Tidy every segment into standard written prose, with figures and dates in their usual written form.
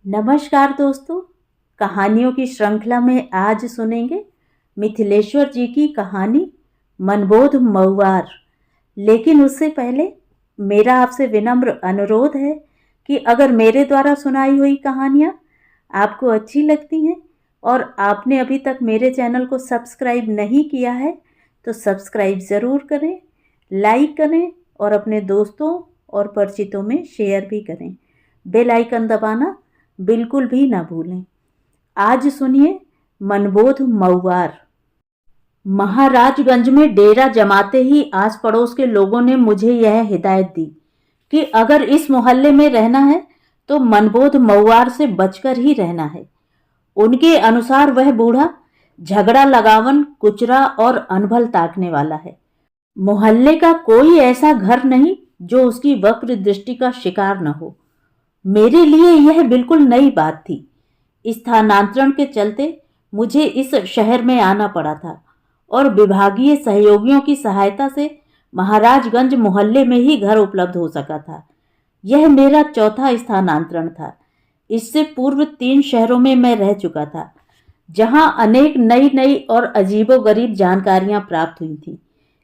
नमस्कार दोस्तों। कहानियों की श्रृंखला में आज सुनेंगे मिथिलेश्वर जी की कहानी मनबोध मऊआर। लेकिन उससे पहले मेरा आपसे विनम्र अनुरोध है कि अगर मेरे द्वारा सुनाई हुई कहानियाँ आपको अच्छी लगती हैं और आपने अभी तक मेरे चैनल को सब्सक्राइब नहीं किया है तो सब्सक्राइब ज़रूर करें, लाइक करें और अपने दोस्तों और परिचितों में शेयर भी करें। बेल आइकन दबाना बिल्कुल भी ना भूलें। आज सुनिए मनबोध मऊआर। महाराजगंज में डेरा जमाते ही आस पड़ोस के लोगों ने मुझे यह हिदायत दी कि अगर इस मोहल्ले में रहना है तो मनबोध मऊआर से बचकर ही रहना है। उनके अनुसार वह बूढ़ा झगड़ा लगावन, कुचरा और अनभल ताकने वाला है। मोहल्ले का कोई ऐसा घर नहीं जो उसकी वक्र दृष्टि का शिकार न हो। मेरे लिए यह बिल्कुल नई बात थी। स्थानांतरण के चलते मुझे इस शहर में आना पड़ा था और विभागीय सहयोगियों की सहायता से महाराजगंज मोहल्ले में ही घर उपलब्ध हो सका था। यह मेरा चौथा स्थानांतरण था। इससे पूर्व 3 शहरों में मैं रह चुका था, जहां अनेक नई नई और अजीबोगरीब जानकारियां प्राप्त हुई थी,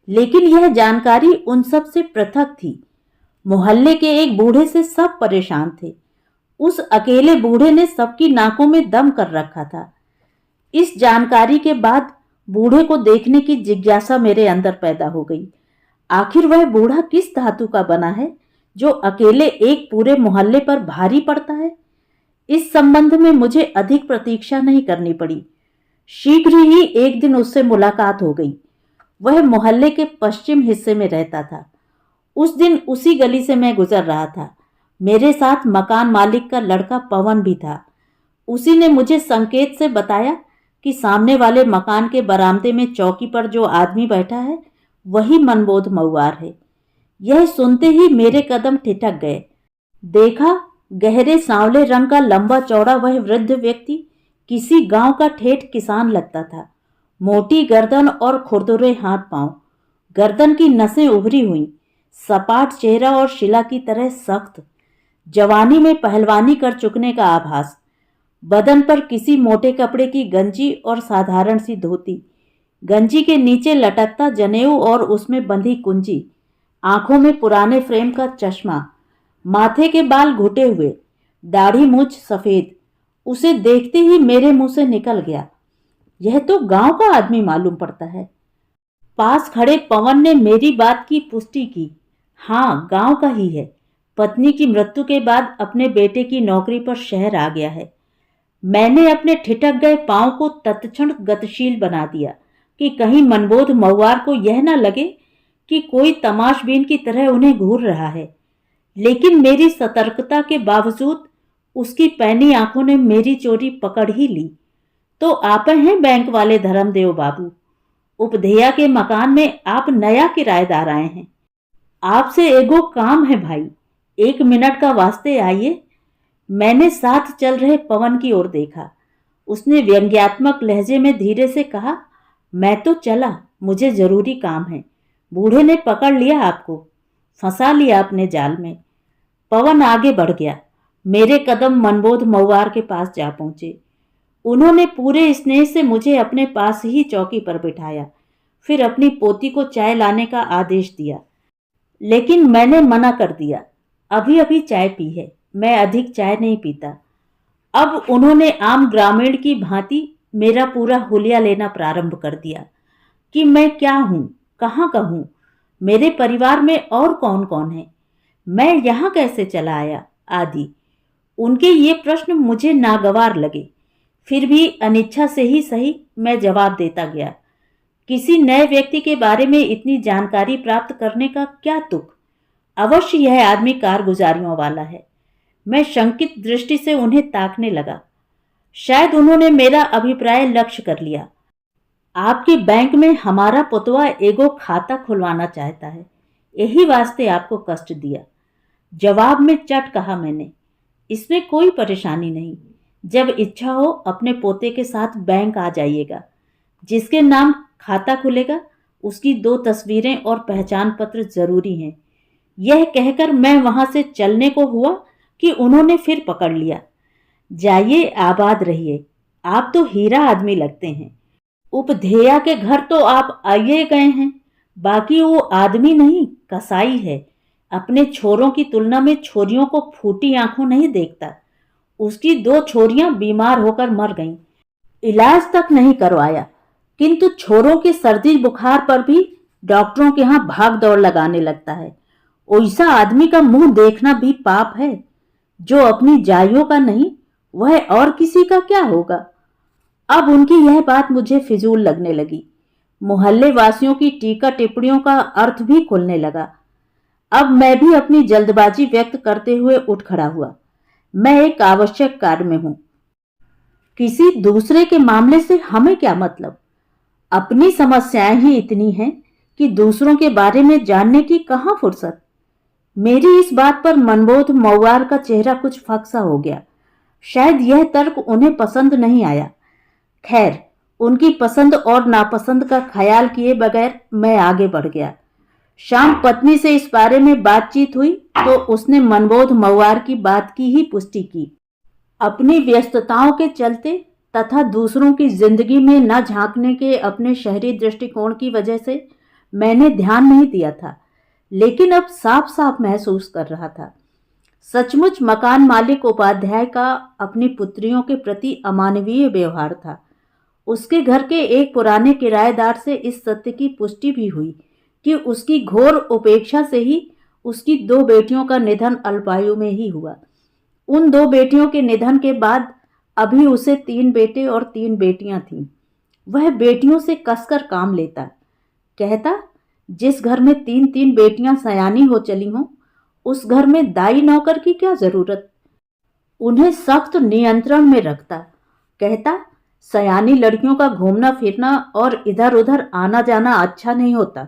लेकिन यह जानकारी उन सब से पृथक थी। मोहल्ले के एक बूढ़े से सब परेशान थे। उस अकेले बूढ़े ने सबकी नाकों में दम कर रखा था। इस जानकारी के बाद बूढ़े को देखने की जिज्ञासा मेरे अंदर पैदा हो गई। आखिर वह बूढ़ा किस धातु का बना है जो अकेले एक पूरे मोहल्ले पर भारी पड़ता है? इस संबंध में मुझे अधिक प्रतीक्षा नहीं करनी पड़ी। शीघ्र ही एक दिन उससे मुलाकात हो गई। वह मोहल्ले के पश्चिम हिस्से में रहता था। उस दिन उसी गली से मैं गुजर रहा था। मेरे साथ मकान मालिक का लड़का पवन भी था। उसी ने मुझे संकेत से बताया कि सामने वाले मकान के बरामदे में चौकी पर जो आदमी बैठा है वही मनबोध मऊआर है। यह सुनते ही मेरे कदम ठिठक गए। देखा, गहरे सांवले रंग का लंबा चौड़ा वह वृद्ध व्यक्ति किसी गांव का ठेठ किसान लगता था। मोटी गर्दन और खुरदुरे हाथ पांव, गर्दन की नसें उभरी हुई, सपाट चेहरा और शिला की तरह सख्त, जवानी में पहलवानी कर चुकने का आभास। बदन पर किसी मोटे कपड़े की गंजी और साधारण सी धोती, गंजी के नीचे लटकता जनेऊ और उसमें बंधी कुंजी, आंखों में पुराने फ्रेम का चश्मा, माथे के बाल घुटे हुए, दाढ़ी मूछ सफेद। उसे देखते ही मेरे मुंह से निकल गया, यह तो गांव का आदमी मालूम पड़ता है। पास खड़े पवन ने मेरी बात की पुष्टि की। हाँ, गांव का ही है। पत्नी की मृत्यु के बाद अपने बेटे की नौकरी पर शहर आ गया है। मैंने अपने ठिठक गए पांव को तत्क्षण गतिशील बना दिया कि कहीं मनबोध मऊआर को यह न लगे कि कोई तमाशबीन की तरह उन्हें घूर रहा है। लेकिन मेरी सतर्कता के बावजूद उसकी पैनी आंखों ने मेरी चोरी पकड़ ही ली। तो आप हैं बैंक वाले धर्मदेव बाबू? उपधेया के मकान में आप नया किराएदार आए हैं। आपसे एगो काम है भाई, 1 मिनट का वास्ते आइए। मैंने साथ चल रहे पवन की ओर देखा। उसने व्यंग्यात्मक लहजे में धीरे से कहा, मैं तो चला, मुझे जरूरी काम है। बूढ़े ने पकड़ लिया आपको, फंसा लिया अपने जाल में। पवन आगे बढ़ गया। मेरे कदम मनबोध मऊआर के पास जा पहुंचे। उन्होंने पूरे स्नेह से मुझे अपने पास ही चौकी पर बिठाया, फिर अपनी पोती को चाय लाने का आदेश दिया। लेकिन मैंने मना कर दिया। अभी अभी चाय पी है, मैं अधिक चाय नहीं पीता। अब उन्होंने आम ग्रामीण की भांति मेरा पूरा हुलिया लेना प्रारंभ कर दिया कि मैं क्या हूं, कहाँ का हूं, मेरे परिवार में और कौन कौन है, मैं यहां कैसे चला आया आदि। उनके ये प्रश्न मुझे नागवार लगे, फिर भी अनिच्छा से ही सही मैं जवाब देता गया। किसी नए व्यक्ति के बारे में इतनी जानकारी प्राप्त करने का क्या तुक? अवश्य यह आदमी कारगुजारियों वाला है। मैं शंकित दृष्टि से उन्हें ताकने लगा। शायद उन्होंने मेरा अभिप्राय लक्ष्य कर लिया। आपके बैंक में हमारा पुतवा एगो खाता खुलवाना चाहता है, यही वास्ते आपको कष्ट दिया। जवाब में चट कहा मैंने, इसमें कोई परेशानी नहीं। जब इच्छा हो अपने पोते के साथ बैंक आ जाइएगा। जिसके नाम खाता खुलेगा उसकी 2 तस्वीरें और पहचान पत्र जरूरी हैं। यह कहकर मैं वहां से चलने को हुआ कि उन्होंने फिर पकड़ लिया। जाइए, आबाद रहिए, आप तो हीरा आदमी लगते हैं। उपधेया के घर तो आप आइए गए हैं, बाकी वो आदमी नहीं, कसाई है। अपने छोरों की तुलना में छोरियों को फूटी आंखों नहीं देखता। उसकी 2 छोरियां बीमार होकर मर गईं। इलाज तक नहीं करवाया, किंतु छोरों के सर्दी बुखार पर भी डॉक्टरों के यहाँ भाग दौड़ लगाने लगता है। वैसा आदमी का मुंह देखना भी पाप है। जो अपनी जाइयों का नहीं, वह और किसी का क्या होगा। अब उनकी यह बात मुझे फिजूल लगने लगी। मोहल्ले वासियों की टीका टिप्पणियों का अर्थ भी खुलने लगा। अब मैं भी अपनी जल्दबाजी व्यक्त करते हुए उठ खड़ा हुआ। मैं एक आवश्यक कार्य में हूं। किसी दूसरे के मामले से हमें क्या मतलब। अपनी समस्याएं ही इतनी हैं कि दूसरों के बारे में जानने की कहां फुर्सत। मेरी इस बात पर मनबोध मौवार का चेहरा कुछ फक्सा हो गया। शायद यह तर्क उन्हें पसंद नहीं आया। खैर, उनकी पसंद और नापसंद का ख्याल किए बगैर मैं आगे बढ़ गया। शाम पत्नी से इस बारे में बातचीत हुई तो उसने मनबोध मौवार की बात की ही पुष्टि की। अपनी व्यस्तताओं के चलते तथा दूसरों की जिंदगी में न झांकने के अपने शहरी दृष्टिकोण की वजह से मैंने ध्यान नहीं दिया था, लेकिन अब साफ साफ महसूस कर रहा था। सचमुच मकान मालिक उपाध्याय का अपनी पुत्रियों के प्रति अमानवीय व्यवहार था। उसके घर के एक पुराने किराएदार से इस सत्य की पुष्टि भी हुई कि उसकी घोर उपेक्षा से ही उसकी 2 बेटियों का निधन अल्पायु में ही हुआ। उन 2 बेटियों के निधन के बाद अभी उसे 3 बेटे और 3 बेटियां थीं। वह बेटियों से कसकर काम लेता। कहता, जिस घर में 3-3 बेटियां सयानी हो चली हों, उस घर में दाई नौकर की क्या जरूरत। उन्हें सख्त नियंत्रण में रखता। कहता, सयानी लड़कियों का घूमना फिरना और इधर उधर आना जाना अच्छा नहीं होता।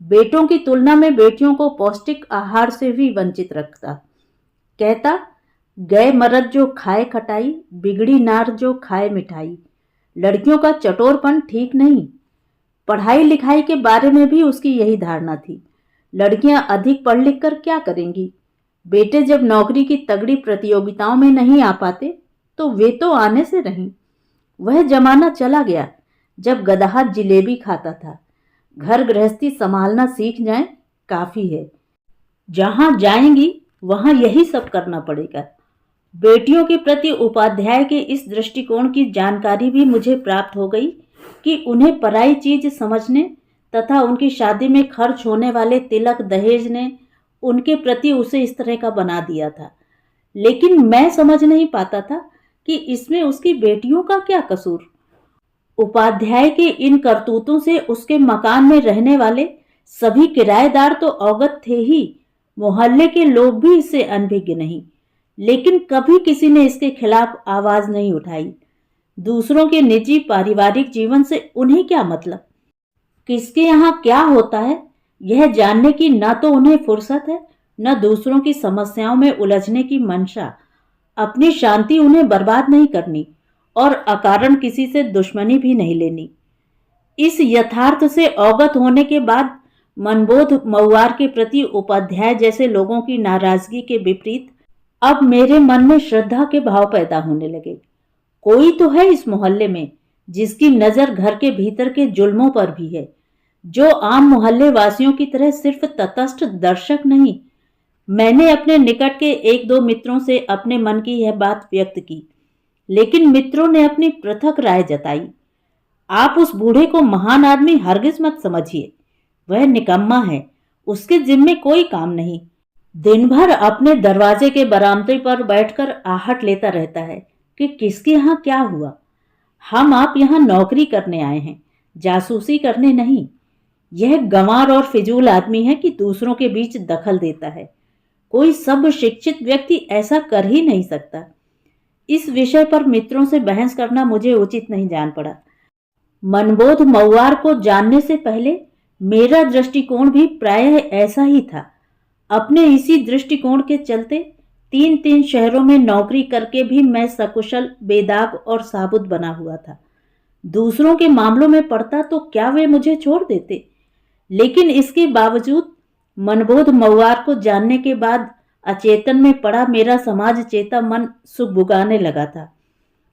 बेटों की तुलना में बेटियों को पौष्टिक आहार से भी वंचित रखता। कहता, गए मरद जो खाए खटाई, बिगड़ी नार जो खाए मिठाई। लड़कियों का चटोरपन ठीक नहीं। पढ़ाई लिखाई के बारे में भी उसकी यही धारणा थी। लड़कियां अधिक पढ़ लिख कर क्या करेंगी। बेटे जब नौकरी की तगड़ी प्रतियोगिताओं में नहीं आ पाते तो वे तो आने से रहीं। वह जमाना चला गया जब गदहा जिलेबी खाता था। घर गृहस्थी संभालना सीख जाएं, काफी है। जहां जाएंगी वहां यही सब करना पड़ेगा। बेटियों के प्रति उपाध्याय के इस दृष्टिकोण की जानकारी भी मुझे प्राप्त हो गई कि उन्हें पराई चीज समझने तथा उनकी शादी में खर्च होने वाले तिलक दहेज ने उनके प्रति उसे इस तरह का बना दिया था। लेकिन मैं समझ नहीं पाता था कि इसमें उसकी बेटियों का क्या कसूर। उपाध्याय के इन करतूतों से उसके मकान में रहने वाले सभी किराएदार तो अवगत थे ही, मोहल्ले के लोग भी इससे अनभिज्ञ नहीं। लेकिन कभी किसी ने इसके खिलाफ आवाज नहीं उठाई। दूसरों के निजी पारिवारिक जीवन से उन्हें क्या मतलब। किसके यहाँ क्या होता है यह जानने की न तो उन्हें फुर्सत है, न दूसरों की समस्याओं में उलझने की मंशा। अपनी शांति उन्हें बर्बाद नहीं करनी और अकारण किसी से दुश्मनी भी नहीं लेनी। इस यथार्थ से अवगत होने के बाद मनबोध मौवार के प्रति उपाध्याय जैसे लोगों की नाराजगी के विपरीत अब मेरे मन में श्रद्धा के भाव पैदा होने लगे। कोई तो है इस मोहल्ले में जिसकी नजर घर के भीतर के जुल्मों पर भी है, जो आम मोहल्ले वासियों की तरह सिर्फ तटस्थ दर्शक नहीं। मैंने अपने निकट के 1-2 मित्रों से अपने मन की यह बात व्यक्त की, लेकिन मित्रों ने अपनी पृथक राय जताई। आप उस बूढ़े को महान आदमी हरगिज मत समझिए, वह निकम्मा है, उसके जिम्मे कोई काम नहीं। दिन भर अपने दरवाजे के बरामदे पर बैठकर आहट लेता रहता है कि किसके यहाँ क्या हुआ। हम आप यहाँ नौकरी करने आए हैं, जासूसी करने नहीं। यह गंवार और फिजूल आदमी है कि दूसरों के बीच दखल देता है। कोई सब शिक्षित व्यक्ति ऐसा कर ही नहीं सकता। इस विषय पर मित्रों से बहस करना मुझे उचित नहीं जान पड़ा। मनबोध मौवार को जानने से पहले मेरा दृष्टिकोण भी प्रायः ऐसा ही था। अपने इसी दृष्टिकोण के चलते 3-3 शहरों में नौकरी करके भी मैं सकुशल, बेदाग और साबुत बना हुआ था। दूसरों के मामलों में पड़ता तो क्या वे मुझे छोड़ देते। लेकिन इसके बावजूद मनबोध मौवार को जानने के बाद अचेतन में पड़ा मेरा समाज चेता मन सुगबुगाने लगा था।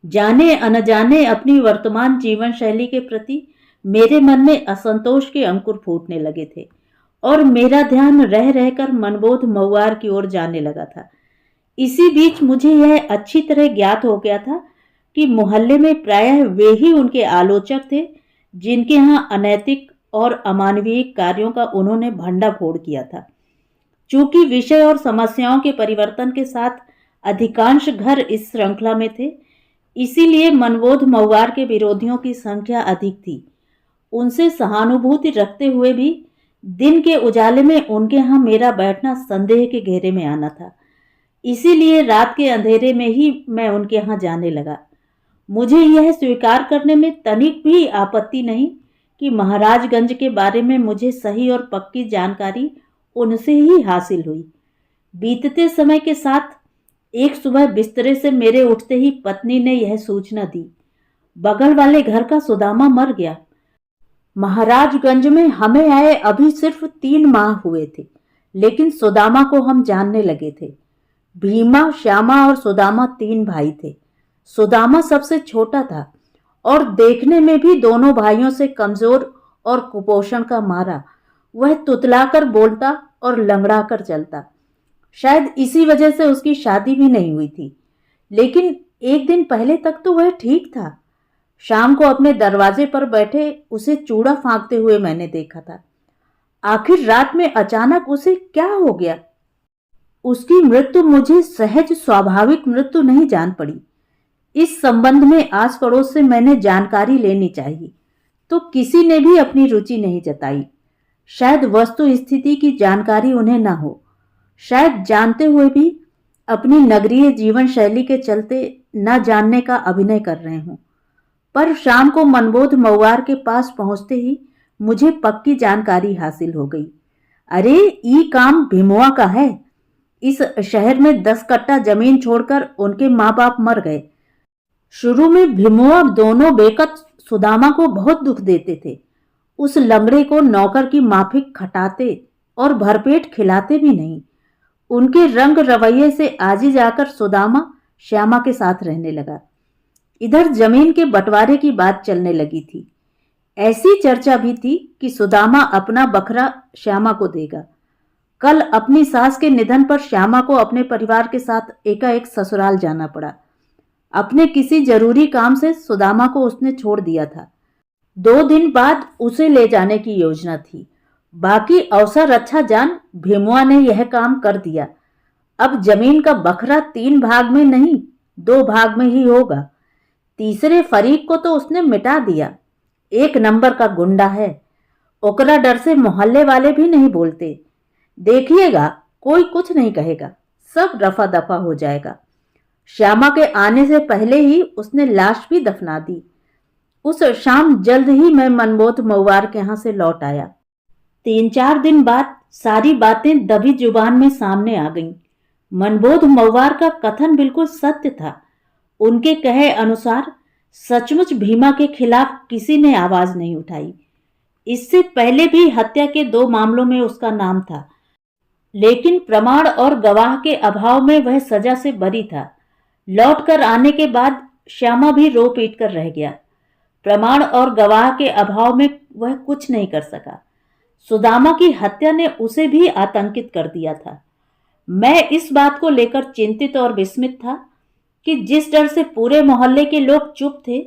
जाने अनजाने अपनी वर्तमान जीवन शैली के प्रति मेरे मन में असंतोष के अंकुर फूटने लगे थे और मेरा ध्यान रह रहकर मनबोध मऊआर की ओर जाने लगा था। इसी बीच मुझे यह अच्छी तरह ज्ञात हो गया था कि मोहल्ले में प्रायः वे ही उनके आलोचक थे जिनके यहाँ अनैतिक और अमानवीय कार्यों का उन्होंने भंडा फोड़ किया था। चूंकि विषय और समस्याओं के परिवर्तन के साथ अधिकांश घर इस श्रृंखला में थे, इसीलिए मनबोध मऊआर के विरोधियों की संख्या अधिक थी। उनसे सहानुभूति रखते हुए भी दिन के उजाले में उनके यहाँ मेरा बैठना संदेह के घेरे में आना था। इसीलिए रात के अंधेरे में ही मैं उनके यहाँ जाने लगा। मुझे यह स्वीकार करने में तनिक भी आपत्ति नहीं कि महाराजगंज के बारे में मुझे सही और पक्की जानकारी उनसे ही हासिल हुई। बीतते समय के साथ एक सुबह बिस्तरे से मेरे उठते ही पत्नी ने यह सूचना दी, बगल वाले घर का सुदामा मर गया। महाराजगंज में हमें आए अभी सिर्फ 3 माह हुए थे, लेकिन सुदामा को हम जानने लगे थे। भीमा, श्यामा और सुदामा 3 भाई थे। सुदामा सबसे छोटा था और देखने में भी दोनों भाइयों से कमजोर और कुपोषण का मारा। वह तुतलाकर बोलता और लंगड़ाकर चलता। शायद इसी वजह से उसकी शादी भी नहीं हुई थी, लेकिन एक दिन पहले तक तो वह ठीक था। शाम को अपने दरवाजे पर बैठे उसे चूड़ा फांकते हुए मैंने देखा था। आखिर रात में अचानक उसे क्या हो गया? उसकी मृत्यु मुझे सहज स्वाभाविक मृत्यु नहीं जान पड़ी। इस संबंध में आस पड़ोस से मैंने जानकारी लेनी चाहिए, तो किसी ने भी अपनी रुचि नहीं जताई। शायद वस्तु स्थिति की जानकारी उन्हें न हो, शायद जानते हुए भी अपनी नगरीय जीवन शैली के चलते न जानने का अभिनय कर रहे हों। पर शाम को मनबोध मऊआर के पास पहुंचते ही मुझे पक्की जानकारी हासिल हो गई। अरे, ई काम भीमुआ का है। इस शहर में 10 कट्टा जमीन छोड़कर उनके माँ बाप मर गए। शुरू में भीमुआ दोनों बेकत सुदामा को बहुत दुख देते थे। उस लंगड़े को नौकर की माफिक खटाते और भरपेट खिलाते भी नहीं। उनके रंग रवैये से आज ही जाकर सुदामा श्यामा के साथ रहने लगा। इधर जमीन के बंटवारे की बात चलने लगी थी। ऐसी चर्चा भी थी कि सुदामा अपना बखरा श्यामा को देगा। कल अपनी सास के निधन पर श्यामा को अपने परिवार के साथ एकाएक ससुराल जाना पड़ा। अपने किसी जरूरी काम से सुदामा को उसने छोड़ दिया था। 2 दिन बाद उसे ले जाने की योजना थी। बाकी अवसर अच्छा जान भीमुआ ने यह काम कर दिया। अब जमीन का बखरा 3 भाग में नहीं 2 भाग में ही होगा। तीसरे फरीक को तो उसने मिटा दिया। 1 नंबर का गुंडा है। ओकरा डर से मोहल्ले वाले भी नहीं बोलते। देखिएगा, कोई कुछ नहीं कहेगा, सब रफा दफा हो जाएगा। श्यामा के आने से पहले ही उसने लाश भी दफना दी। उस शाम जल्द ही मैं मनबोध मऊआर के यहाँ से लौट आया। 3-4 दिन बाद सारी बातें दबी जुबान में सामने आ गईं। मनबोध मऊआर का कथन बिल्कुल सत्य था। उनके कहे अनुसार सचमुच भीमा के खिलाफ किसी ने आवाज नहीं उठाई। इससे पहले भी हत्या के 2 मामलों में उसका नाम था, लेकिन प्रमाण और गवाह के अभाव में वह सजा से बरी था। लौटकर आने के बाद श्यामा भी रो पीट कर रह गया। प्रमाण और गवाह के अभाव में वह कुछ नहीं कर सका। सुदामा की हत्या ने उसे भी आतंकित कर दिया था। मैं इस बात को लेकर चिंतित और विस्मित था कि जिस डर से पूरे मोहल्ले के लोग चुप थे,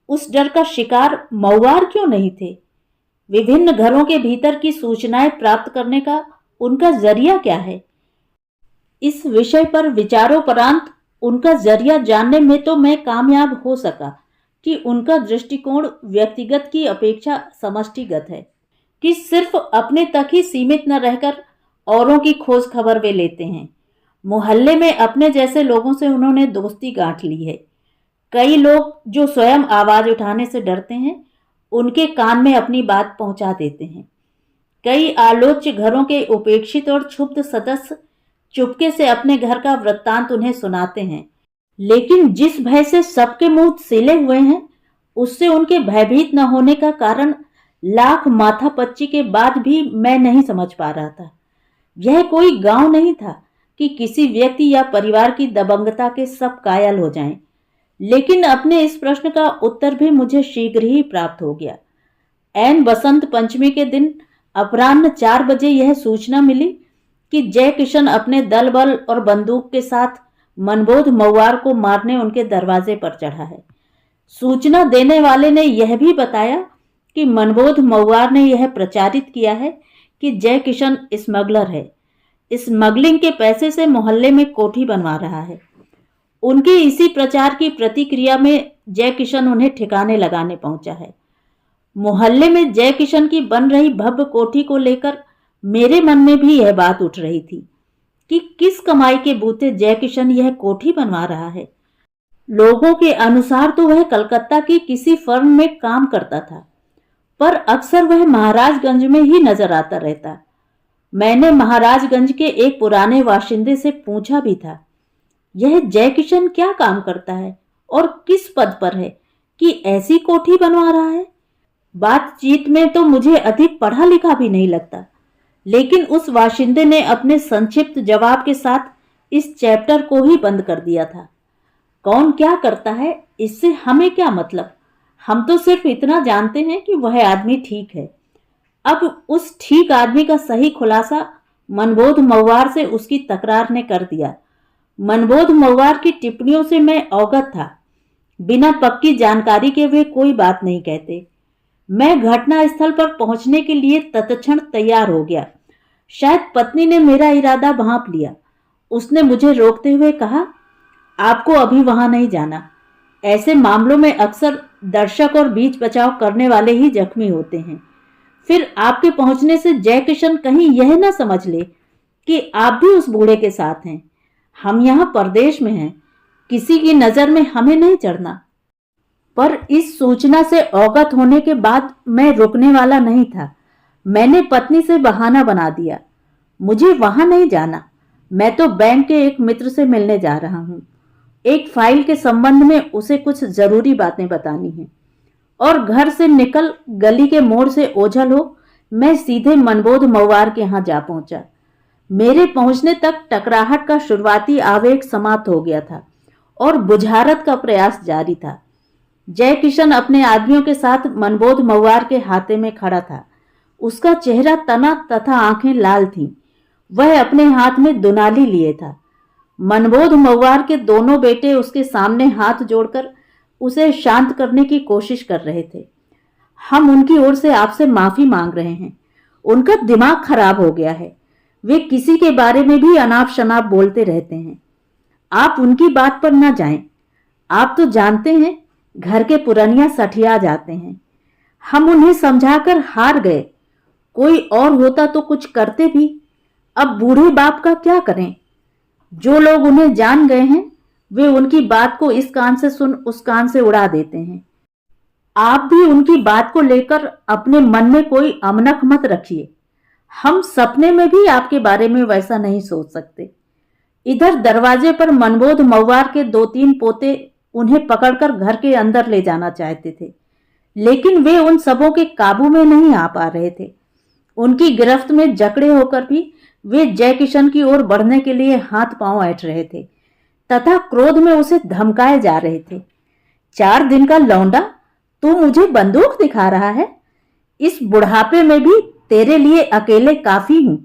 उस डर का शिकार मऊआर क्यों नहीं थे? विभिन्न घरों के भीतर की सूचनाएं प्राप्त करने का उनका जरिया क्या है? इस विषय पर विचारोपरांत उनका जरिया जानने में तो मैं कामयाब हो सका कि उनका दृष्टिकोण व्यक्तिगत की अपेक्षा समष्टिगत है, कि सिर्फ अपने तक ही सीमित न रहकर औरों की खोज खबर वे लेते हैं। मोहल्ले में अपने जैसे लोगों से उन्होंने दोस्ती गांठ ली है। कई लोग जो स्वयं आवाज उठाने से डरते हैं, उनके कान में अपनी बात पहुंचा देते हैं। कई आलोच्य घरों के उपेक्षित और क्षुब्ध सदस्य चुपके से अपने घर का वृत्तांत उन्हें सुनाते हैं, लेकिन जिस भय से सबके मुंह सिले हुए हैं, उससे उनके भयभीत न होने का कारण लाख माथापच्ची के बाद भी मैं नहीं समझ पा रहा था। यह कोई गांव नहीं था, कि किसी व्यक्ति या परिवार की दबंगता के सब कायल हो जाएं। लेकिन अपने इस प्रश्न का उत्तर भी मुझे शीघ्र ही प्राप्त हो गया। ऐन बसंत पंचमी के दिन अपराह्न 4 बजे यह सूचना मिली कि जय किशन अपने दल बल और बंदूक के साथ मनबोध मऊआर को मारने उनके दरवाजे पर चढ़ा है। सूचना देने वाले ने यह भी बताया कि मनबोध मऊआर ने यह प्रचारित किया है कि जय किशन स्मगलर है, स्मगलिंग के पैसे से मोहल्ले में कोठी बनवा रहा है। उनके इसी प्रचार की प्रतिक्रिया में जय किशन उन्हें ठिकाने लगाने पहुंचा है। मोहल्ले में जय किशन की बन रही भव्य कोठी को लेकर मेरे मन में भी यह बात उठ रही थी कि किस कमाई के बूते जय किशन यह कोठी बनवा रहा है। लोगों के अनुसार तो वह कलकत्ता की किसी फर्म में काम करता था, पर अक्सर वह महाराजगंज में ही नजर आता रहता। मैंने महाराजगंज के एक पुराने बाशिंदे से पूछा भी था, यह जय किशन क्या काम करता है और किस पद पर है कि ऐसी कोठी बनवा रहा है। बातचीत में तो मुझे अधिक पढ़ा लिखा भी नहीं लगता, लेकिन उस बाशिंदे ने अपने संक्षिप्त जवाब के साथ इस चैप्टर को ही बंद कर दिया था। कौन क्या करता है इससे हमें क्या मतलब, हम तो सिर्फ इतना जानते हैं कि वह आदमी ठीक है। अब उस ठीक आदमी का सही खुलासा मनबोध मऊआर से उसकी तकरार ने कर दिया। मनबोध मऊआर की टिप्पणियों से मैं अवगत था। बिना पक्की जानकारी के वे कोई बात नहीं कहते। मैं घटना स्थल पर पहुंचने के लिए तत्क्षण तैयार हो गया। शायद पत्नी ने मेरा इरादा भांप लिया। उसने मुझे रोकते हुए कहा, आपको अभी वहां नहीं जाना। ऐसे मामलों में अक्सर दर्शक और बीच बचाव करने वाले ही जख्मी होते हैं। फिर आपके पहुंचने से जय किशन कहीं यह ना समझ ले कि आप भी उस बूढ़े के साथ हैं। हम यहाँ परदेश में हैं, किसी की नजर में हमें नहीं चढ़ना। पर इस सूचना से अवगत होने के बाद मैं रुकने वाला नहीं था। मैंने पत्नी से बहाना बना दिया, मुझे वहां नहीं जाना, मैं तो बैंक के एक मित्र से मिलने जा रहा हूं। एक फाइल के संबंध में उसे कुछ जरूरी बातें बतानी हैं। और घर से निकल गली के मोड़ से ओझल हो मैं सीधे मनबोध मऊआर के यहाँ जा पहुंचा। मेरे पहुंचने तक टकराहट का शुरुआती आवेग समाप्त हो गया था और बुझारत का प्रयास जारी था। जय किशन अपने आदमियों के साथ मनबोध मऊआर के हाथे में खड़ा था। उसका चेहरा तना तथा आंखें लाल थीं। वह अपने हाथ में दुनाली लिए था। मनबोध मऊआर के दोनों बेटे उसके सामने हाथ जोड़कर उसे शांत करने की कोशिश कर रहे थे। हम उनकी ओर से आपसे माफी मांग रहे हैं। उनका दिमाग खराब हो गया है। वे किसी के बारे में भी अनाप शनाप बोलते रहते हैं। आप उनकी बात पर न जाएं। आप तो जानते हैं घर के पुरनिया सठिया जाते हैं। हम उन्हें समझाकर हार गए। कोई और होता तो कुछ करते भी। अब बूढ़े बाप का क्या करें। जो लोग उन्हें जान गए हैं वे उनकी बात को इस कान से सुन उस कान से उड़ा देते हैं। आप भी उनकी बात को लेकर अपने मन में कोई अमनक मत रखिए। हम सपने में भी आपके बारे में वैसा नहीं सोच सकते। इधर दरवाजे पर मनबोध मऊआर के 2-3 पोते उन्हें पकड़कर घर के अंदर ले जाना चाहते थे, लेकिन वे उन सबों के काबू में नहीं आ पा रहे थे। उनकी गिरफ्त में जकड़े होकर भी वे जय किशन की ओर बढ़ने के लिए हाथ पांव ऐंठ रहे थे तथा क्रोध में उसे धमकाए जा रहे थे। 4 दिन का लौंडा, तू मुझे बंदूक दिखा रहा है? इस बुढ़ापे में भी तेरे लिए अकेले काफी हूं।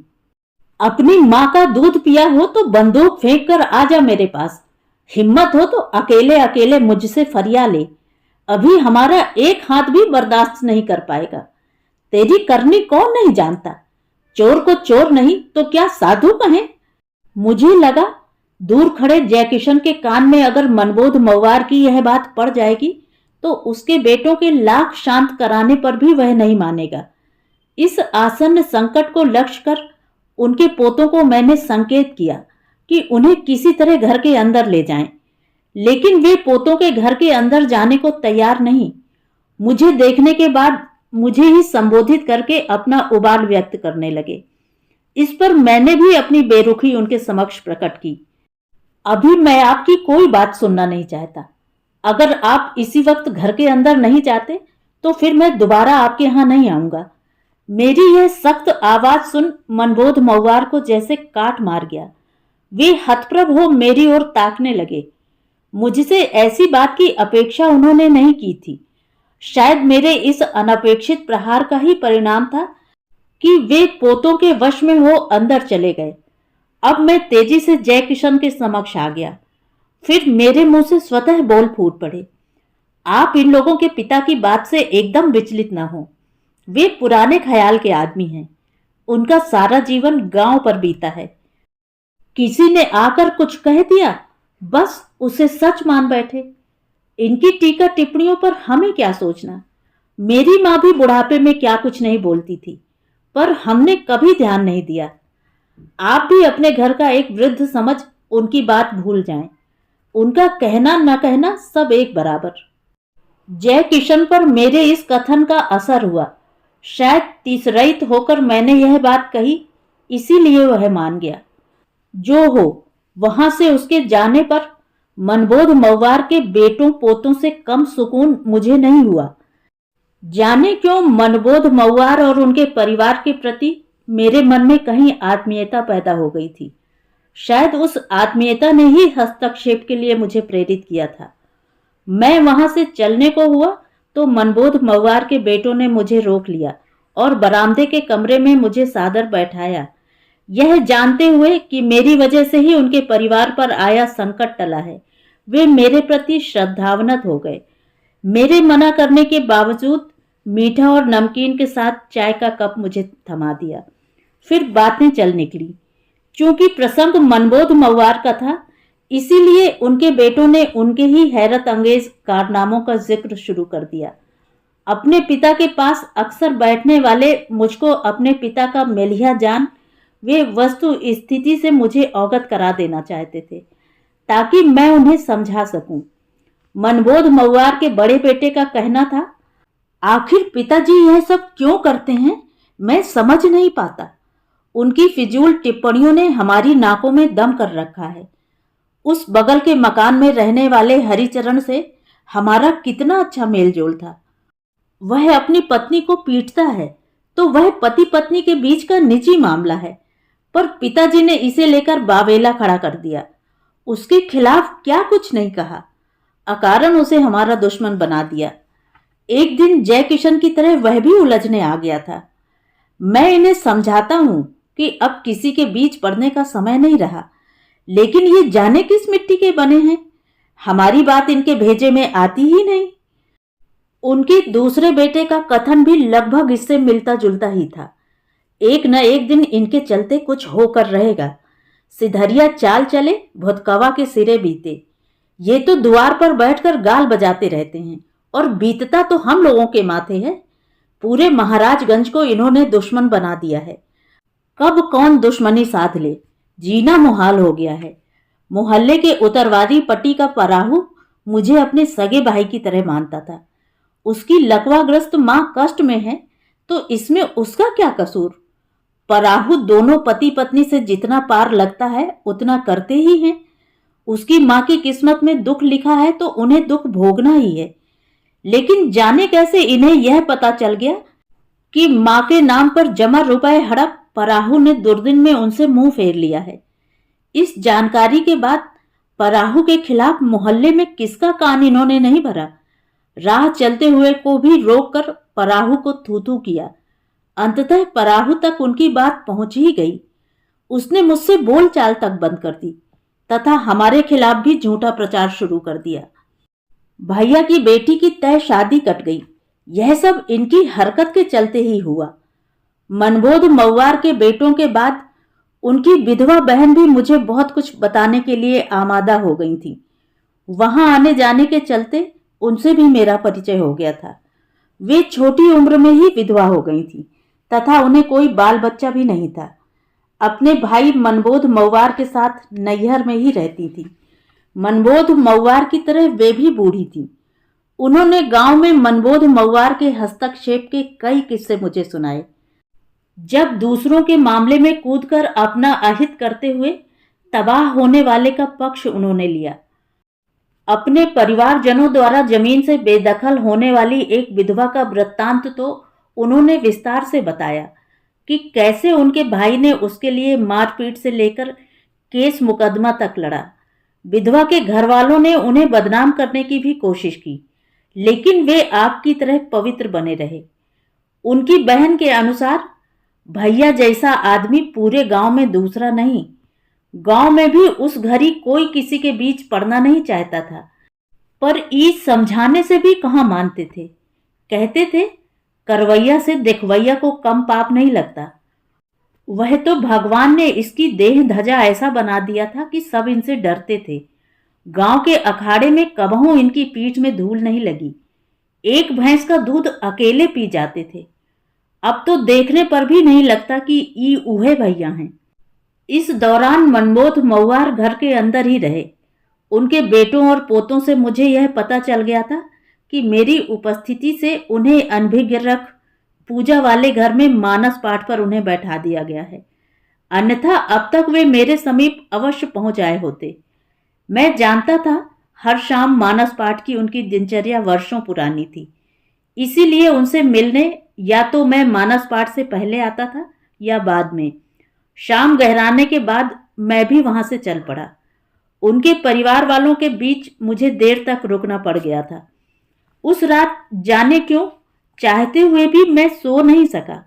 अपनी माँ का दूध पिया हो तो बंदूक फेंक कर आ जा मेरे पास। हिम्मत हो तो अकेले अकेले मुझसे फरिया ले। अभी हमारा एक हाथ भी बर्दाश्त नहीं कर पाएगा। तेरी करनी कौन नहीं जानता। चोर को चोर नहीं तो क्या साधु कहें। मुझे लगा दूर खड़े जय किशन के कान में अगर मनबोध मऊआर की यह बात पड़ जाएगी तो उसके बेटों के लाख शांत कराने पर भी वह नहीं मानेगा। इस आसन्न संकट को लक्ष्य कर उनके पोतों को मैंने संकेत किया कि उन्हें किसी तरह घर के अंदर ले जाएं, लेकिन वे पोतों के घर के अंदर जाने को तैयार नहीं। मुझे देखने के बाद मुझे ही संबोधित करके अपना उबाल व्यक्त करने लगे। इस पर मैंने भी अपनी बेरुखी उनके समक्ष प्रकट की। अभी मैं आपकी कोई बात सुनना नहीं चाहता। अगर आप इसी वक्त घर के अंदर नहीं जाते तो फिर मैं दोबारा आपके यहां नहीं आऊंगा। मेरी यह सख्त आवाज सुन मनबोध मऊआर को जैसे काट मार गया। वे हतप्रभ हो मेरी ओर ताकने लगे। मुझसे ऐसी बात की अपेक्षा उन्होंने नहीं की थी। शायद मेरे इस अनपेक्षित प्रहार का ही परिणाम था कि वे पोतों के वश में हो अंदर चले गए। अब मैं तेजी से जय किशन के समक्ष आ गया। फिर मेरे मुंह से स्वतः बोल फूट पड़े, आप इन लोगों के पिता की बात से एकदम विचलित न हो। वे पुराने ख्याल के आदमी हैं। उनका सारा जीवन गांव पर बीता है। किसी ने आकर कुछ कह दिया, बस उसे सच मान बैठे। इनकी टीका टिप्पणियों पर हमें क्या सोचना। मेरी माँ भी बुढ़ापे में क्या कुछ नहीं बोलती थी, पर हमने कभी ध्यान नहीं दिया। आप भी अपने घर का एक वृद्ध समझ उनकी बात भूल जाएं। उनका कहना न कहना सब एक बराबर। जय किशन पर मेरे इस कथन का असर हुआ। शायद तीसरहित होकर मैंने यह बात कही, इसीलिए वह मान गया। जो हो, वहां से उसके जाने पर मनबोध मव्वार के बेटों पोतों से कम सुकून मुझे नहीं हुआ। जाने क्यों मनबोध मव्वार और उनके परिवार के प्रति मेरे मन में कहीं आत्मीयता पैदा हो गई थी। शायद उस आत्मीयता ने ही हस्तक्षेप के लिए मुझे प्रेरित किया था। मैं वहां से चलने को हुआ तो मनबोध मव्वार के बेटों ने मुझे रोक लिया और बरामदे के कमरे में मुझे सादर बैठाया, यह जानते हुए कि मेरी वजह से ही उनके परिवार पर आया संकट टला है। वे मेरे प्रति श्रद्धावनत हो गए। मेरे मना करने के बावजूद मीठा और नमकीन के साथ चाय का कप मुझे थमा दिया। फिर बातें चल निकली। चूंकि प्रसंग मनबोध मव्वार का था, इसीलिए उनके बेटों ने उनके ही हैरत अंगेज कारनामों का जिक्र शुरू कर दिया। अपने पिता के पास अक्सर बैठने वाले मुझको अपने पिता का मेलिया जान वे वस्तु स्थिति से अवगत अवगत करा देना चाहते थे, ताकि मैं उन्हें समझा सकूं। मनबोध मव्वार के बड़े बेटे का कहना था, आखिर पिताजी यह सब क्यों करते हैं, मैं समझ नहीं पाता। उनकी फिजूल टिप्पणियों ने हमारी नाकों में दम कर रखा है। उस बगल के मकान में रहने वाले हरिचरण से हमारा कितना अच्छा मेलजोल था। वह अपनी पत्नी को पीटता है तो वह पति पत्नी के बीच का निजी मामला है, पर पिताजी ने इसे लेकर बावेला खड़ा कर दिया। उसके खिलाफ क्या कुछ नहीं कहा, अकारण उसे हमारा दुश्मन बना दिया। एक दिन जय किशन की तरह वह भी उलझने आ गया था। मैं इन्हें समझाता हूं कि अब किसी के बीच पड़ने का समय नहीं रहा, लेकिन ये जाने किस मिट्टी के बने हैं, हमारी बात इनके भेजे में आती ही नहीं। उनके दूसरे बेटे का कथन भी लगभग इससे मिलता जुलता ही था। एक न एक दिन इनके चलते कुछ होकर रहेगा। सिधरिया चाल चले, भुतकवा के सिरे बीते। ये तो द्वार पर बैठकर गाल बजाते रहते हैं और बीतता तो हम लोगों के माथे है। पूरे महाराजगंज को इन्होंने दुश्मन बना दिया है। कब कौन दुश्मनी साध ले, जीना मुहाल हो गया है। मोहल्ले के उतरवादी पट्टी का पराहू मुझे अपने सगे भाई की तरह मानता था। उसकी लकवाग्रस्त मां कष्ट में है तो इसमें उसका क्या कसूर। पराहू दोनों पति पत्नी से जितना पार लगता है उतना करते ही हैं। उसकी मां की किस्मत में दुख लिखा है तो उन्हें दुख भोगना ही है। लेकिन जाने कैसे इन्हें यह पता चल गया कि मां के नाम पर जमा रुपए हड़प पराहू ने दुर्दिन में उनसे मुंह फेर लिया है। इस जानकारी के बाद पराहू के खिलाफ मोहल्ले में किसका कान इन्होंने नहीं भरा। राह चलते हुए को भी रोककर पराहू को थू थू किया। अंततः पराहू तक उनकी बात पहुंच ही गई। उसने मुझसे बोलचाल तक बंद कर दी तथा हमारे खिलाफ भी झूठा प्रचार शुरू कर दिया। भैया की बेटी की तय शादी कट गई। यह सब इनकी हरकत के चलते ही हुआ। मनबोध मव्वार के बेटों के बाद उनकी विधवा बहन भी मुझे बहुत कुछ बताने के लिए आमादा हो गई थी। वहां आने जाने के चलते उनसे भी मेरा परिचय हो गया था। वे छोटी उम्र में ही विधवा हो गई थी तथा उन्हें कोई बाल बच्चा भी नहीं था। अपने भाई मनबोध मव्वार के साथ नैहर में ही रहती थी। मनबोध मव्वार की तरह वे भी बूढ़ी थी। उन्होंने गांव में मनबोध मव्वार के हस्तक्षेप के कई किस्से मुझे सुनाए। जब दूसरों के मामले में कूदकर अपना अहित करते हुए तबाह होने वाले का पक्ष उन्होंने लिया। अपने परिवारजनों द्वारा जमीन से बेदखल होने वाली एक विधवा का वृत्तांत तो उन्होंने विस्तार से बताया कि कैसे उनके भाई ने उसके लिए मारपीट से लेकर केस मुकदमा तक लड़ा। विधवा के घर वालों ने उन्हें बदनाम करने की भी कोशिश की, लेकिन वे आग की तरह पवित्र बने रहे। उनकी बहन के अनुसार भैया जैसा आदमी पूरे गांव में दूसरा नहीं। गांव में भी उस घड़ी कोई किसी के बीच पड़ना नहीं चाहता था, पर ईद समझाने से भी कहाँ मानते थे। कहते थे करवैया से देखवैया को कम पाप नहीं लगता। वह तो भगवान ने इसकी देह धजा ऐसा बना दिया था कि सब इनसे डरते थे। गांव के अखाड़े में कबहू इनकी पीठ में धूल नहीं लगी। एक भैंस का दूध अकेले पी जाते थे। अब तो देखने पर भी नहीं लगता कि ई उहे भैया हैं। इस दौरान मनमोद मऊआर घर के अंदर ही रहे। उनके बेटों और पोतों से मुझे यह पता चल गया था कि मेरी उपस्थिति से उन्हें अनभिज्ञ रख पूजा वाले घर में मानस पाठ पर उन्हें बैठा दिया गया है, अन्यथा अब तक वे मेरे समीप अवश्य पहुंच आए होते। मैं जानता था हर शाम मानस पाठ की उनकी दिनचर्या वर्षों पुरानी थी, इसीलिए उनसे मिलने या तो मैं मानस पाठ से पहले आता था या बाद में। शाम गहराने के बाद मैं भी वहां से चल पड़ा। उनके परिवार वालों के बीच मुझे देर तक रुकना पड़ गया था। उस रात जाने क्यों चाहते हुए भी मैं सो नहीं सका।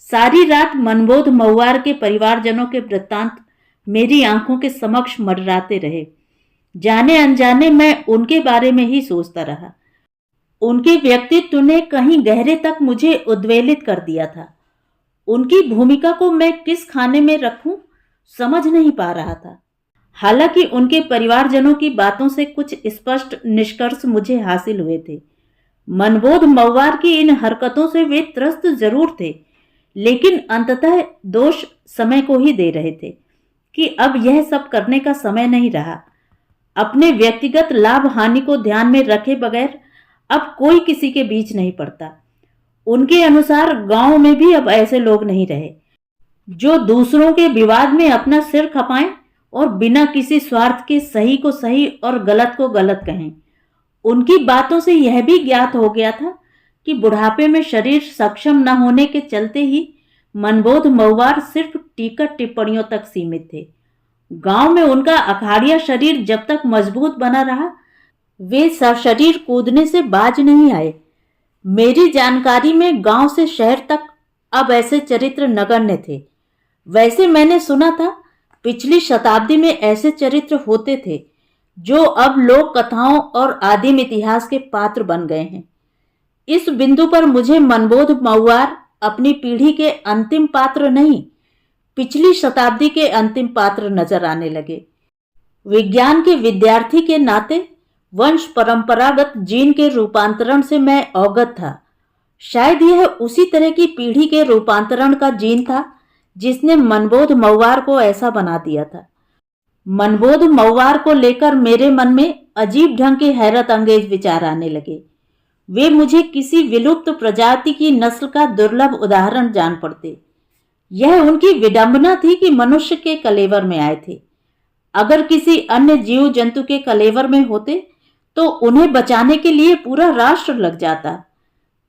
सारी रात मनमोद मऊआर के परिवारजनों के वृत्तांत मेरी आंखों के समक्ष मंडराते रहे। जाने अनजाने मैं उनके बारे में ही सोचता रहा। उनके व्यक्तित्व ने कहीं गहरे तक मुझे उद्वेलित कर दिया था। उनकी भूमिका को मैं किस खाने में रखूं समझ नहीं पा रहा था। हालांकि उनके परिवारजनों की बातों से कुछ स्पष्ट निष्कर्ष मुझे हासिल हुए थे। मनमोद मऊआर की इन हरकतों से वे त्रस्त जरूर थे, लेकिन अंततः दोष समय को ही दे रहे थे कि अब यह सब करने का समय नहीं रहा। अपने व्यक्तिगत लाभ हानि को ध्यान में रखे बगैर अब कोई किसी के बीच नहीं पड़ता। उनके अनुसार गांव में भी अब ऐसे लोग नहीं रहे जो दूसरों के विवाद में अपना सिर खपाएं और बिना किसी स्वार्थ के सही को सही और गलत को गलत कहें। उनकी बातों से यह भी ज्ञात हो गया था कि बुढ़ापे में शरीर सक्षम न होने के चलते ही मनमोद मऊआर सिर्फ टीकट टिप्पणियों तक सीमित थे। गांव में उनका अखाड़िया शरीर जब तक मजबूत बना रहा, वे सशरीर कूदने से बाज नहीं आए। मेरी जानकारी में गांव से शहर तक अब ऐसे चरित्र नगण्य थे। वैसे मैंने सुना था पिछली शताब्दी में ऐसे चरित्र होते थे जो अब लोक कथाओं और आदिम इतिहास के पात्र बन गए हैं। इस बिंदु पर मुझे मनमोद मऊआर अपनी पीढ़ी के अंतिम पात्र नहीं, पिछली शताब्दी के अंतिम पात्र नजर आने लगे। विज्ञान के विद्यार्थी के नाते वंश परंपरागत जीन के रूपांतरण से मैं अवगत था। शायद यह उसी तरह की पीढ़ी के रूपांतरण का जीन था जिसने मनमोद मऊआर को ऐसा बना दिया था। मनमोद मऊआर को लेकर मेरे मन में अजीब ढंग के हैरत अंगेज विचार आने लगे। वे मुझे किसी विलुप्त प्रजाति की नस्ल का दुर्लभ उदाहरण जान पड़ते। यह उनकी विडंबना थी कि मनुष्य के कलेवर में आए थे। अगर किसी अन्य जीव जंतु के कलेवर में होते तो उन्हें बचाने के लिए पूरा राष्ट्र लग जाता।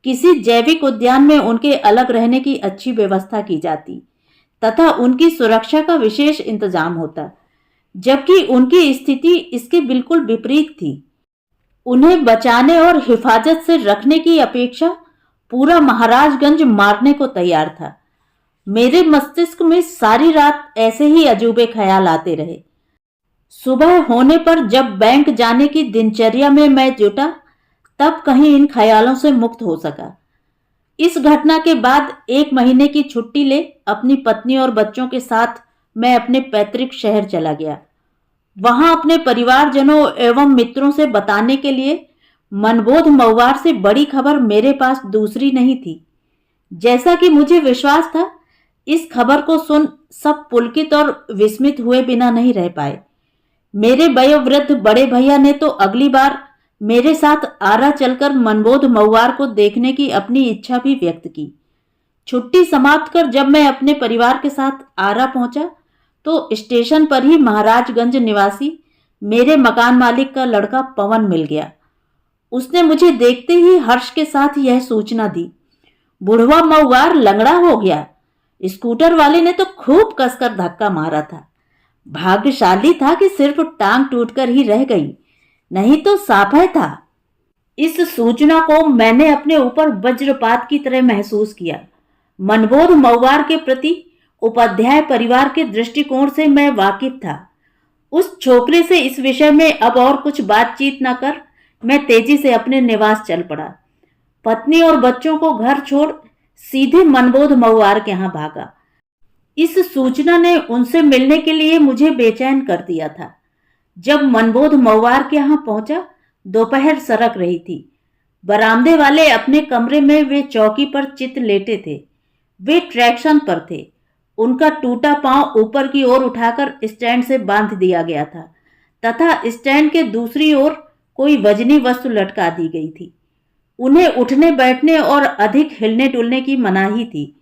किसी जैविक उद्यान में उनके अलग रहने की अच्छी व्यवस्था की जाती तथा उनकी सुरक्षा का विशेष इंतजाम होता, जबकि उनकी स्थिति इसके बिल्कुल विपरीत थी। उन्हें बचाने और हिफाजत से रखने की अपेक्षा पूरा महाराजगंज मारने को तैयार था। मेरे मस्तिष्क में सारी रात ऐसे ही अजूबे ख्याल आते रहे। सुबह होने पर जब बैंक जाने की दिनचर्या में मैं जुटा, तब कहीं इन ख्यालों से मुक्त हो सका। इस घटना के बाद 1 महीने की छुट्टी ले अपनी पत्नी और बच्चों के साथ मैं अपने पैतृक शहर चला गया। वहां अपने परिवारजनों एवं मित्रों से बताने के लिए मनमोद मऊआर से बड़ी खबर मेरे पास दूसरी नहीं थी। जैसा कि मुझे विश्वास था, इस खबर को सुन सब पुलकित और विस्मित हुए बिना नहीं रह पाए। मेरे वयोवृद्ध बड़े भैया ने तो अगली बार मेरे साथ आरा चलकर मनमोद मऊआर को देखने की अपनी इच्छा भी व्यक्त की। छुट्टी समाप्त कर जब मैं अपने परिवार के साथ आरा पहुंचा तो स्टेशन पर ही महाराजगंज निवासी मेरे मकान मालिक का लड़का पवन मिल गया। उसने मुझे देखते ही हर्ष के साथ यह सूचना दी, बुढ़वा मऊआर लंगड़ा हो गया। स्कूटर वाले ने तो खूब कसकर धक्का मारा था। भाग्यशाली था कि सिर्फ टांग टूटकर ही रह गई, नहीं तो साफा था। इस सूचना को मैंने अपने ऊपर वज्रपात की तरह महसूस किया। मनबोध मऊवार के प्रति उपाध्याय परिवार के दृष्टिकोण से मैं वाकिफ था। उस छोकरे से इस विषय में अब और कुछ बातचीत न कर मैं तेजी से अपने निवास चल पड़ा। पत्नी और बच्चों को घर छोड़ सीधे मनबोध मऊवार के यहाँ भागा। इस सूचना ने उनसे मिलने के लिए मुझे बेचैन कर दिया था। जब मनबोध मऊवार के यहाँ पहुंचा, दोपहर सरक रही थी। बरामदे वाले अपने कमरे में वे चौकी पर चित लेटे थे। वे ट्रैक्शन पर थे। उनका टूटा पांव ऊपर की ओर उठाकर स्टैंड से बांध दिया गया था तथा स्टैंड के दूसरी ओर कोई वजनी वस्तु लटका दी गई थी। उन्हें उठने बैठने और अधिक हिलने डुलने की मनाही थी।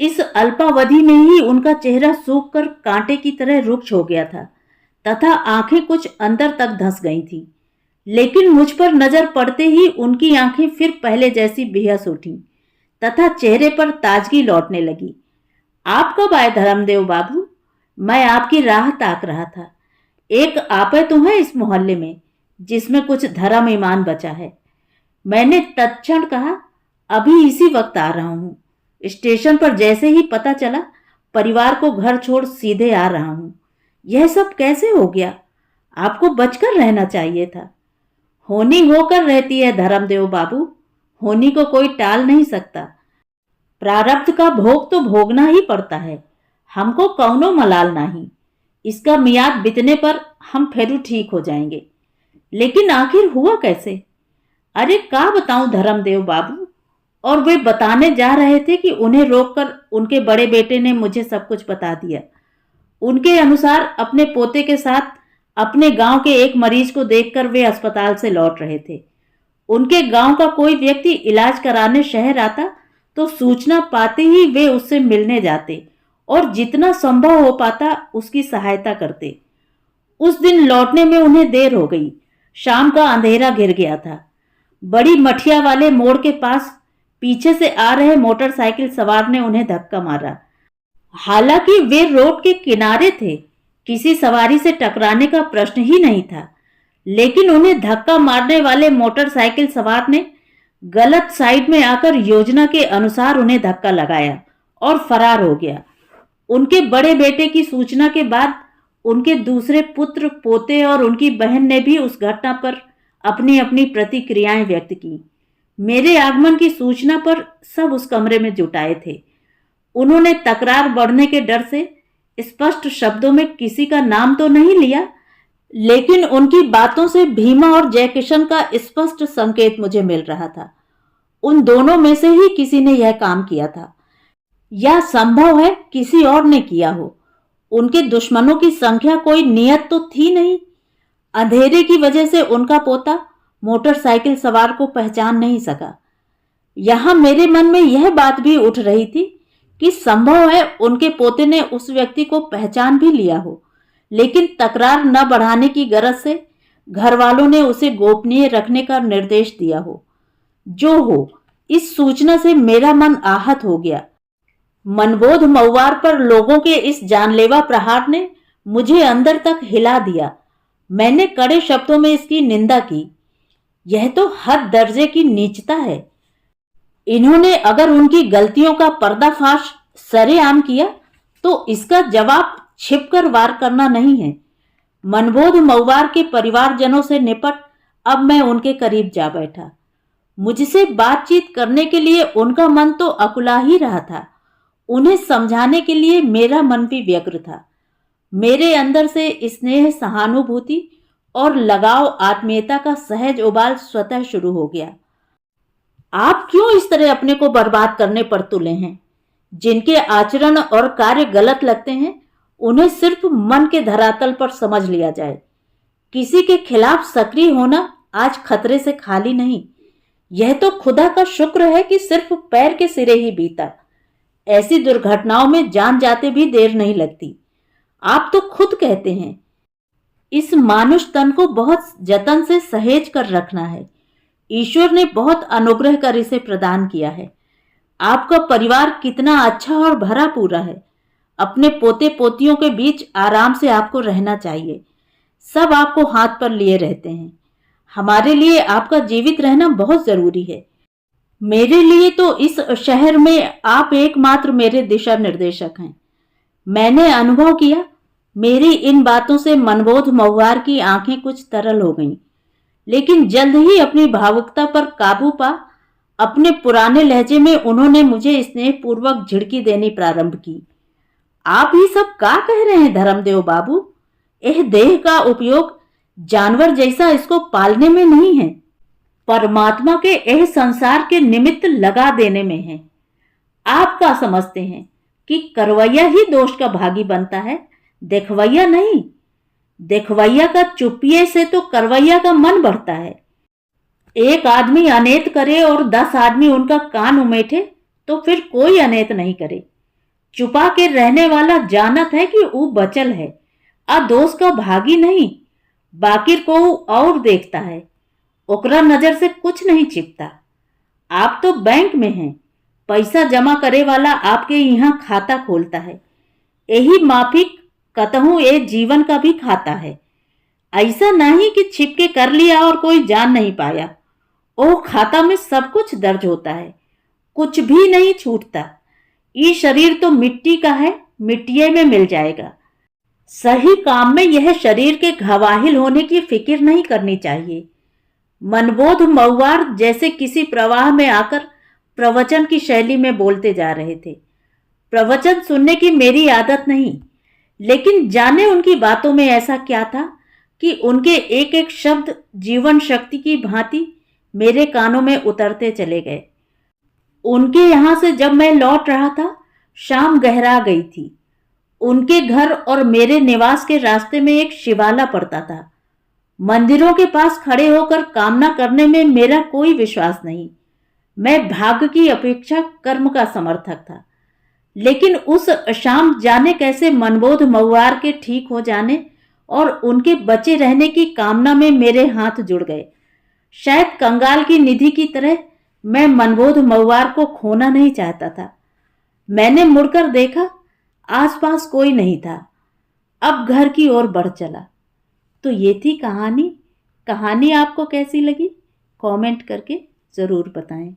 इस अल्पावधि में ही उनका चेहरा सूखकर कांटे की तरह रुक्ष हो गया था तथा आंखें कुछ अंदर तक धंस गई थी। लेकिन मुझ पर नजर पड़ते ही उनकी आंखें फिर पहले जैसी बेहस उठी तथा चेहरे पर ताजगी लौटने लगी। आप कब आए धर्मदेव बाबू? मैं आपकी राह ताक रहा था। एक आपे तो है इस मोहल्ले में जिसमें कुछ धर्म ईमान बचा है। मैंने तत्क्षण कहा, अभी इसी वक्त आ रहा हूं। स्टेशन पर जैसे ही पता चला, परिवार को घर छोड़ सीधे आ रहा हूं। यह सब कैसे हो गया? आपको बचकर रहना चाहिए था। होनी होकर रहती है धर्मदेव बाबू, होनी को कोई टाल नहीं सकता। प्रारब्ध का भोग तो भोगना ही पड़ता है। हमको कौनो मलाल नहीं। इसका मियाद बीतने पर हम फिर ठीक हो जाएंगे। लेकिन आखिर हुआ कैसे? अरे का बताऊं धर्मदेव बाबू। और वे बताने जा रहे थे कि उन्हें रोककर उनके बड़े बेटे ने मुझे सब कुछ बता दिया। उनके अनुसार अपने पोते के साथ अपने गांव के एक मरीज को देखकर वे अस्पताल से लौट रहे थे। उनके गांव का कोई व्यक्ति इलाज कराने शहर आता तो सूचना पाते ही वे उससे मिलने जाते और जितना संभव हो पाता उसकी सहायता करते। उस दिन लौटने में उन्हें देर हो गई। शाम का अंधेरा घिर गया था। बड़ी मठिया वाले मोड़ के पास पीछे से आ रहे मोटरसाइकिल सवार ने उन्हें धक्का मारा। हालांकि वे रोड के किनारे थे, किसी सवारी से टकराने का प्रश्न ही नहीं था, लेकिन उन्हें धक्का मारने वाले मोटरसाइकिल सवार ने गलत साइड में आकर योजना के अनुसार उन्हें धक्का लगाया और फरार हो गया। उनके बड़े बेटे की सूचना के बाद उनके दूसरे पुत्र, पोते और उनकी बहन ने भी उस घटना पर अपनी अपनी प्रतिक्रियाएं व्यक्त की। मेरे आगमन की सूचना पर सब उस कमरे में जुटाए थे। उन्होंने तकरार बढ़ने के डर से स्पष्ट शब्दों में किसी का नाम तो नहीं लिया, लेकिन उनकी बातों से भीमा और जयकिशन का स्पष्ट संकेत मुझे मिल रहा था। उन दोनों में से ही किसी ने यह काम किया था, या संभव है किसी और ने किया हो। उनके दुश्मनों की संख्या कोई नियत तो थी नहीं। अंधेरे की वजह से उनका पोता मोटरसाइकिल सवार को पहचान नहीं सका। यहां मेरे मन में यह बात भी उठ रही थी कि संभव है उनके पोते ने उस व्यक्ति को पहचान भी लिया हो, लेकिन तकरार न बढ़ाने की गरज से घर वालों ने उसे गोपनीय रखने का निर्देश दिया हो। जो हो, इस सूचना से मेरा मन आहत हो गया। मनबोध मऊवार पर लोगों के इस जानलेवा प्रहार ने मुझे अंदर तक हिला दिया। मैंने कड़े शब्दों में इसकी निंदा की। यह तो हद दर्जे की नीचता है। इन्होंने अगर उनकी गलतियों का पर्दाफाश सरेआम किया तो इसका जवाब छिपकर वार करना नहीं है। मनबोध मऊवार के परिवारजनों से निपट अब मैं उनके करीब जा बैठा। मुझसे बातचीत करने के लिए उनका मन तो अकुला ही रहा था। उन्हें समझाने के लिए मेरा मन भी व्यग्र था। मेरे अंदर से स्नेह, सहानुभूति और लगाव, आत्मीयता का सहज उबाल स्वतः शुरू हो गया। आप क्यों इस तरह अपने को बर्बाद करने पर तुले हैं? जिनके आचरण और कार्य गलत लगते हैं उन्हें सिर्फ मन के धरातल पर समझ लिया जाए। किसी के खिलाफ सक्रिय होना आज खतरे से खाली नहीं। यह तो खुदा का शुक्र है कि सिर्फ पैर के सिरे ही बीता। ऐसी दुर्घटनाओं में जान जाते भी देर नहीं लगती। आप तो खुद कहते हैं इस मानुष तन को बहुत जतन से सहेज कर रखना है। ईश्वर ने बहुत अनुग्रह कर इसे प्रदान किया है। आपका परिवार कितना अच्छा और भरा पूरा है। अपने पोते पोतियों के बीच आराम से आपको रहना चाहिए। सब आपको हाथ पर लिए रहते हैं। हमारे लिए आपका जीवित रहना बहुत जरूरी है। मेरे लिए तो इस शहर में आप एकमात्र मेरे दिशा निर्देशक हैं। मैंने अनुभव किया, मेरी इन बातों से मनबोध महुआर की आंखें कुछ तरल हो गईं, लेकिन जल्द ही अपनी भावुकता पर काबू पा अपने पुराने लहजे में उन्होंने मुझे स्नेहपूर्वक झिड़की देनी प्रारंभ की। आप ही सब क्या कह रहे हैं धर्मदेव बाबू? यह देह का उपयोग जानवर जैसा इसको पालने में नहीं है, परमात्मा के यह संसार के निमित्त लगा देने में है। आप क्या समझते हैं कि करवैया ही दोष का भागी बनता है, देखवैया नहीं? देखवैया का चुपिए से तो करवैया का मन बढ़ता है। एक आदमी अनेत करे और 10 आदमी उनका कान उमेठे तो फिर कोई अनेत नहीं करे। चुपा के रहने वाला जानत है कि वो बचल है, दोष का भागी नहीं, बाकिर को और देखता है, ओकरा नजर से कुछ नहीं छिपता। आप तो बैंक में हैं, पैसा जमा करे वाला आपके यहाँ खाता खोलता है, यही माफिक कतहूं ये जीवन का भी खाता है। ऐसा नहीं कि छिपके कर लिया और कोई जान नहीं पाया। ओ खाता में सब कुछ दर्ज होता है, कुछ भी नहीं छूटता। ये शरीर तो मिट्टी का है, मिट्टिये में मिल जाएगा। सही काम में यह शरीर के घवाहिल होने की फिक्र नहीं करनी चाहिए। मनबोध महुआर जैसे किसी प्रवाह में आकर प्रवचन की शैली में बोलते जा रहे थे। प्रवचन सुनने की मेरी आदत नहीं, लेकिन जाने उनकी बातों में ऐसा क्या था कि उनके एक एक शब्द जीवन शक्ति की भांति मेरे कानों में उतरते चले गए। उनके यहां से जब मैं लौट रहा था, शाम गहरा गई थी। उनके घर और मेरे निवास के रास्ते में एक शिवाला पड़ता था। मंदिरों के पास खड़े होकर कामना करने में मेरा कोई विश्वास नहीं। मैं भाग्य की अपेक्षा कर्म का समर्थक था। लेकिन उस शाम जाने कैसे मनबोध महुआर के ठीक हो जाने और उनके बचे रहने की कामना में मेरे हाथ जुड़ गए। शायद कंगाल की निधि की तरह मैं मनबोध महुआर को खोना नहीं चाहता था। मैंने मुड़कर देखा, आसपास कोई नहीं था। अब घर की ओर बढ़ चला। तो ये थी कहानी। कहानी आपको कैसी लगी? कमेंट करके जरूर बताएं।